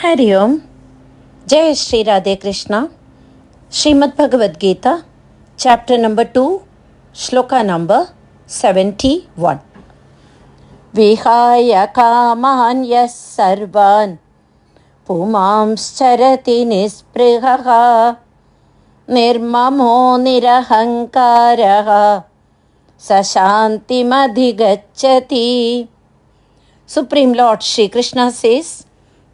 Hari Om. Jai Shri Radhe Krishna. Srimad Bhagavad Gita, chapter number 2, shloka number 71. Vihaya kaman yas sarvan pumanscharati nisprihaha nirmamo nirahankaraha sashantimadhigacchati. Supreme Lord Shri Krishna says,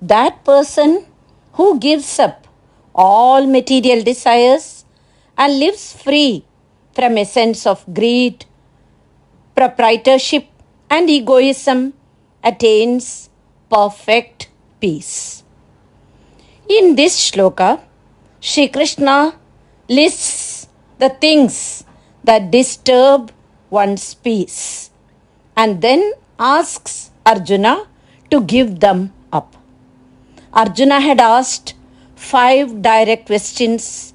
that person who gives up all material desires and lives free from a sense of greed, proprietorship and egoism attains perfect peace. In this shloka, Shri Krishna lists the things that disturb one's peace and then asks Arjuna to give them up. Arjuna had asked 5 direct questions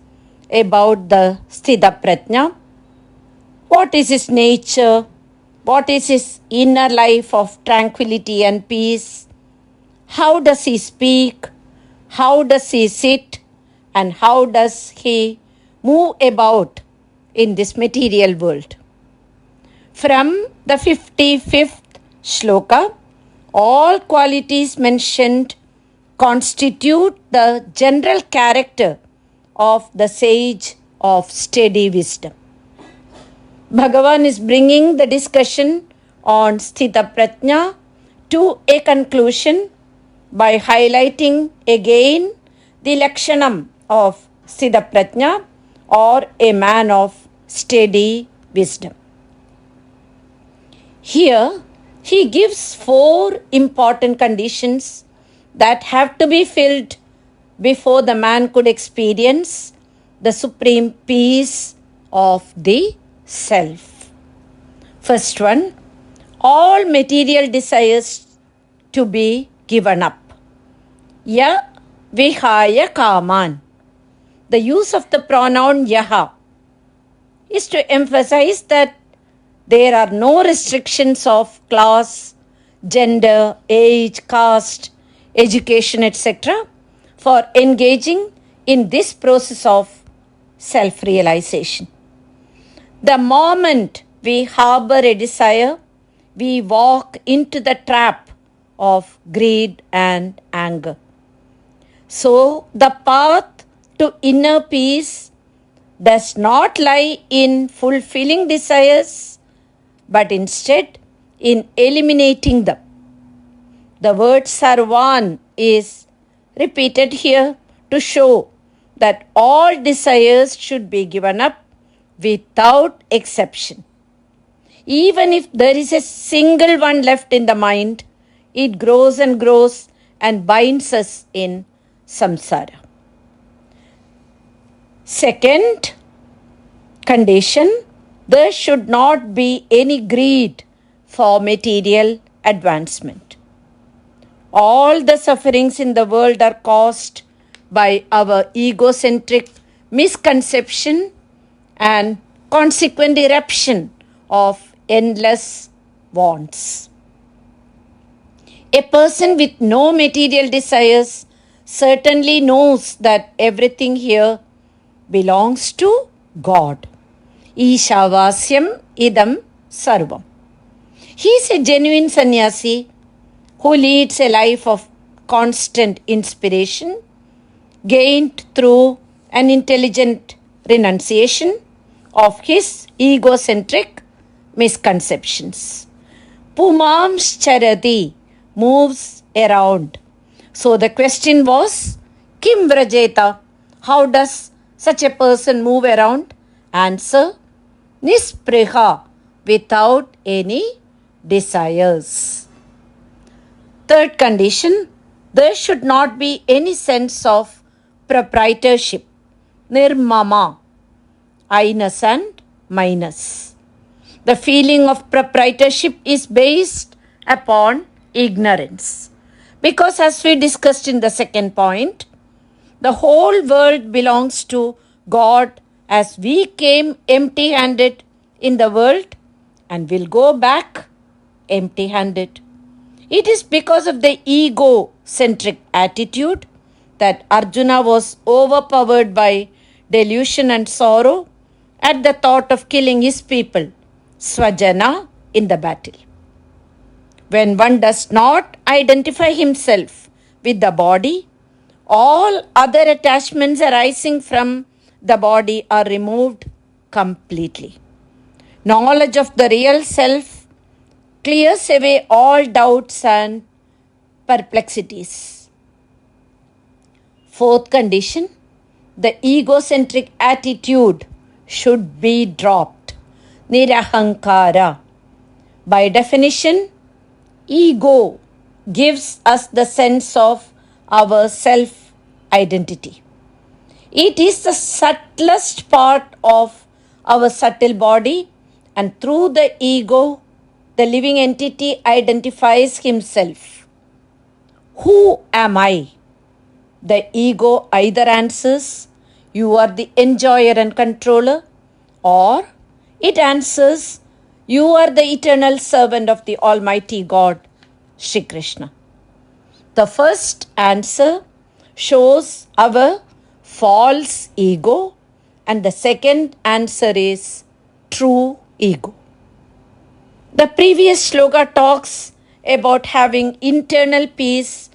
about the Sthita Prajna. What is his nature? What is his inner life of tranquility and peace? How does he speak? How does he sit? And how does he move about in this material world? From the 55th shloka, all qualities mentioned constitute the general character of the sage of steady wisdom. Bhagavan is bringing the discussion on Sthita Prajna to a conclusion by highlighting again the Lakshanam of Sthita Prajna or a man of steady wisdom. Here, he gives 4 important conditions that have to be filled before the man could experience the supreme peace of the self. First one, all material desires to be given up. Ya vihaya kaman. The use of the pronoun yaha is to emphasize that there are no restrictions of class, gender, age, caste, education, etc. for engaging in this process of self-realization. The moment we harbor a desire, we walk into the trap of greed and anger. So, the path to inner peace does not lie in fulfilling desires, but instead in eliminating them. The word sarvan is repeated here to show that all desires should be given up without exception. Even if there is a single one left in the mind, it grows and grows and binds us in samsara. Second condition, there should not be any greed for material advancement. All the sufferings in the world are caused by our egocentric misconception and consequent eruption of endless wants. A person with no material desires certainly knows that everything here belongs to God. Ishavasyam idam sarvam. He is a genuine sannyasi who leads a life of constant inspiration, gained through an intelligent renunciation of his egocentric misconceptions. Pumanscharati moves around. So the question was, Kim Vrajeta? How does such a person move around? Answer, Nispriha, without any desires. Third condition, there should not be any sense of proprietorship. Nirmama, I-ness and minus. The feeling of proprietorship is based upon ignorance. Because as we discussed in the second point, the whole world belongs to God as we came empty-handed in the world and will go back empty-handed. It is because of the ego-centric attitude that Arjuna was overpowered by delusion and sorrow at the thought of killing his people, Swajana, in the battle. When one does not identify himself with the body, all other attachments arising from the body are removed completely. Knowledge of the real self clears away all doubts and perplexities. Fourth condition, the egocentric attitude should be dropped. Nirahankara. By definition, ego gives us the sense of our self-identity. It is the subtlest part of our subtle body, and through the ego, the living entity identifies himself. Who am I? The ego either answers, you are the enjoyer and controller, or it answers, you are the eternal servant of the Almighty God, Shri Krishna. The first answer shows our false ego, and the second answer is true ego. The previous shloka talks about having internal peace,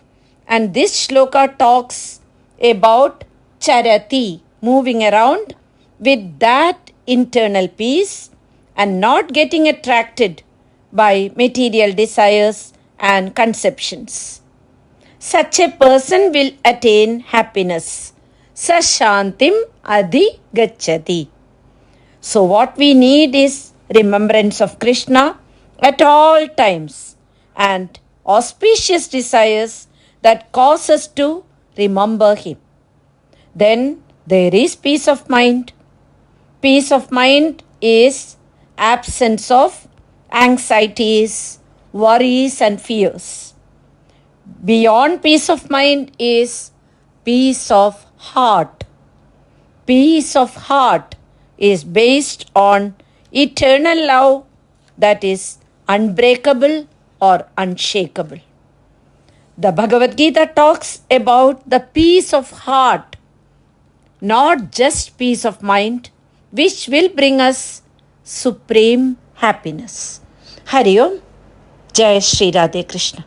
and this shloka talks about charati, moving around with that internal peace and not getting attracted by material desires and conceptions. Such a person will attain happiness. Sashantim adi gacchati. So what we need is remembrance of Krishna at all times and auspicious desires that cause us to remember him. Then there is peace of mind. Peace of mind is absence of anxieties, worries and fears. Beyond peace of mind is peace of heart. Peace of heart is based on eternal love that is unbreakable or unshakable. The Bhagavad Gita talks about the peace of heart, not just peace of mind, which will bring us supreme happiness. Hari Om. Jai Shri Radhe Krishna.